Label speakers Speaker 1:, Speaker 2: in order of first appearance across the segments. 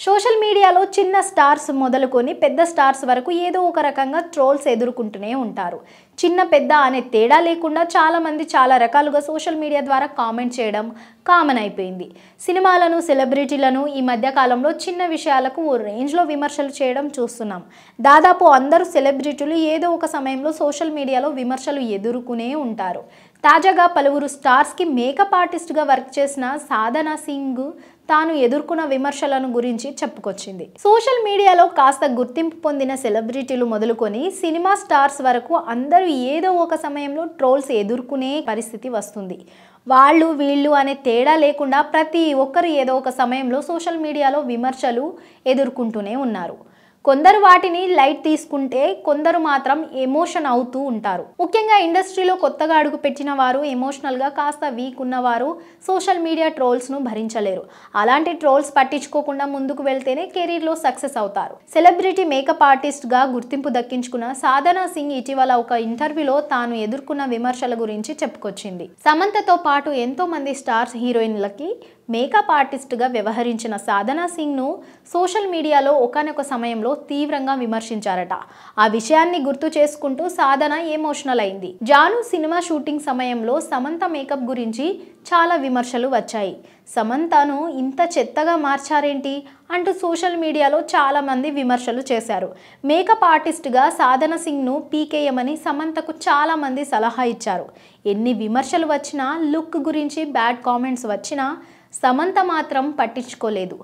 Speaker 1: Social మీడియాలో చిన్న stars మొదలుకొని పెద్ద స్టార్స్ వరకు ఏదో ఒక రకంగా ట్రోల్స్ ఎదుర్కొంటూనే ఉంటారు. చిన్న పెద్ద అనే తేడా లేకుండా చాలామంది చాలా రకాలుగా సోషల్ మీడియా ద్వారా కామెంట్ చేయడం కామన్ అయిపోయింది. సినిమాలను, సెలబ్రిటీలను ఈ మధ్య కాలంలో చిన్న విషయాలకు ఓ రేంజ్లో విమర్శలు చేయడం చూస్తున్నాం. దాదాపు అందరూ సెలబ్రిటీలు ఏదో ఒక సమయంలో సోషల్ మీడియాలో విమర్శలు ఎదుర్కొనే ఉంటారు. తాజాగా పలువురు స్టార్స్కి మేకప్ ఆర్టిస్ట్గా వర్క్ చేసిన సాధనా సింగ్ తాను ఎదుర్కొన్న విమర్శలను గురించి చెప్పుకొచ్చింది. సోషల్ మీడియాలో కాస్త గుర్తింపు పొందిన సెలబ్రిటీలు మొదలుకొని సినిమా స్టార్స్ వరకు అందరూ ఏదో ఒక సమయంలో ట్రోల్స్ ఎదుర్కొనే పరిస్థితి వస్తుంది. వాళ్ళు వీళ్ళు అనే తేడా లేకుండా ప్రతి ఒక్కరు ఏదో ఒక సమయంలో సోషల్ మీడియాలో విమర్శలు ఎదుర్కొంటూనే ఉన్నారు. కొందరు వాటిని లైట్ తీసుకుంటే కొందరు మాత్రం ఎమోషన్ అవుతూ ఉంటారు. ముఖ్యంగా ఇండస్ట్రీలో కొత్తగా అడుగు పెట్టిన వారు, ఎమోషనల్గా కాస్త వీక్ ఉన్నవారు సోషల్ మీడియా ట్రోల్స్ను భరించలేరు. అలాంటి ట్రోల్స్ పట్టించుకోకుండా ముందుకు వెళ్తేనే కెరీర్లో సక్సెస్ అవుతారు. సెలబ్రిటీ మేకప్ ఆర్టిస్ట్గా గుర్తింపు దక్కించుకున్న సాధనా సింగ్ ఇటీవల ఒక ఇంటర్వ్యూలో తాను ఎదుర్కొన్న విమర్శల గురించి చెప్పుకొచ్చింది. సమంతతో పాటు ఎంతో మంది స్టార్స్ హీరోయిన్లకి మేకప్ ఆర్టిస్ట్గా వ్యవహరించిన సాధనా సింగ్ను సోషల్ మీడియాలో ఒకానొక సమయంలో తీవ్రంగా విమర్శించారట. ఆ విషయాన్ని గుర్తు చేసుకుంటూ సాధన ఎమోషనల్ అయింది. జాను సినిమా షూటింగ్ సమయంలో సమంత మేకప్ గురించి చాలా విమర్శలు వచ్చాయి. సమంతను ఇంత చెత్తగా మార్చారేంటి అంటూ సోషల్ మీడియాలో చాలామంది విమర్శలు చేశారు. మేకప్ ఆర్టిస్ట్గా సాధన సింగ్ను పీకేయమని సమంతకు చాలామంది సలహా ఇచ్చారు. ఎన్ని విమర్శలు వచ్చినా, లుక్ గురించి బ్యాడ్ కామెంట్స్ వచ్చినా సమంత మాత్రం పట్టించుకోలేదు.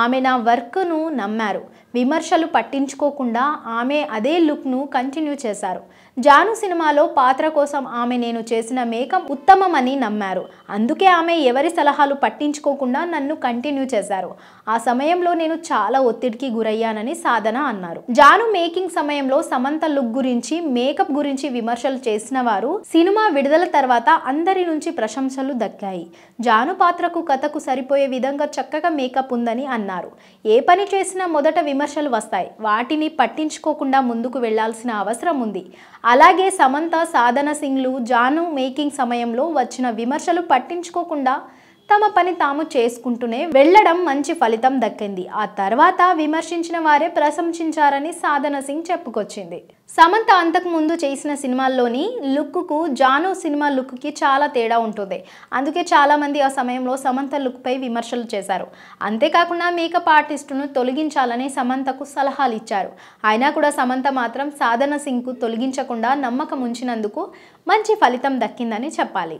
Speaker 1: ఆమె నా వర్క్ను నమ్మారు. విమర్శలు పట్టించుకోకుండా ఆమె అదే లుక్ను కంటిన్యూ చేశారు. జాను సినిమాలో పాత్ర కోసం ఆమె నేను చేసిన మేకప్ ఉత్తమమని నమ్మారు. అందుకే ఆమె ఎవరి సలహాలు పట్టించుకోకుండా నన్ను కంటిన్యూ చేశారు. ఆ సమయంలో నేను చాలా ఒత్తిడికి గురయ్యానని సాధన అన్నారు. జాను మేకింగ్ సమయంలో సమంత లుక్ గురించి, మేకప్ గురించి విమర్శలు చేసిన వారు సినిమా విడుదల తర్వాత అందరి నుంచి ప్రశంసలు దక్కాయి. జాను పాత్రకు, కథకు సరిపోయే విధంగా చక్కగా మేకప్ ఉందని అన్నారు. ఏ పని చేసినా మొదట విమర్శలు వస్తాయి. వాటిని పట్టించుకోకుండా ముందుకు వెళ్లాల్సిన అవసరం ఉంది. అలాగే సమంత, సాధన సింగ్లు జాను మేకింగ్ సమయంలో వచ్చిన విమర్శలు పట్టించుకోకుండా తమ పని తాము చేసుకుంటూనే వెళ్లడం మంచి ఫలితం దక్కింది. ఆ తర్వాత విమర్శించిన వారే ప్రశంసించారని సాధన సింగ్ చెప్పుకొచ్చింది. సమంత అంతకు ముందు చేసిన సినిమాల్లోని లుక్కు జాను సినిమా లుక్కి చాలా తేడా ఉంటుంది. అందుకే చాలామంది ఆ సమయంలో సమంత లుక్పై విమర్శలు చేశారు. అంతేకాకుండా మేకప్ ఆర్టిస్టును తొలగించాలని సమంతకు సలహాలు ఇచ్చారు. అయినా కూడా సమంత మాత్రం సాధన సింగ్కు తొలగించకుండా నమ్మకం ఉంచినందుకు మంచి ఫలితం దక్కిందని చెప్పాలి.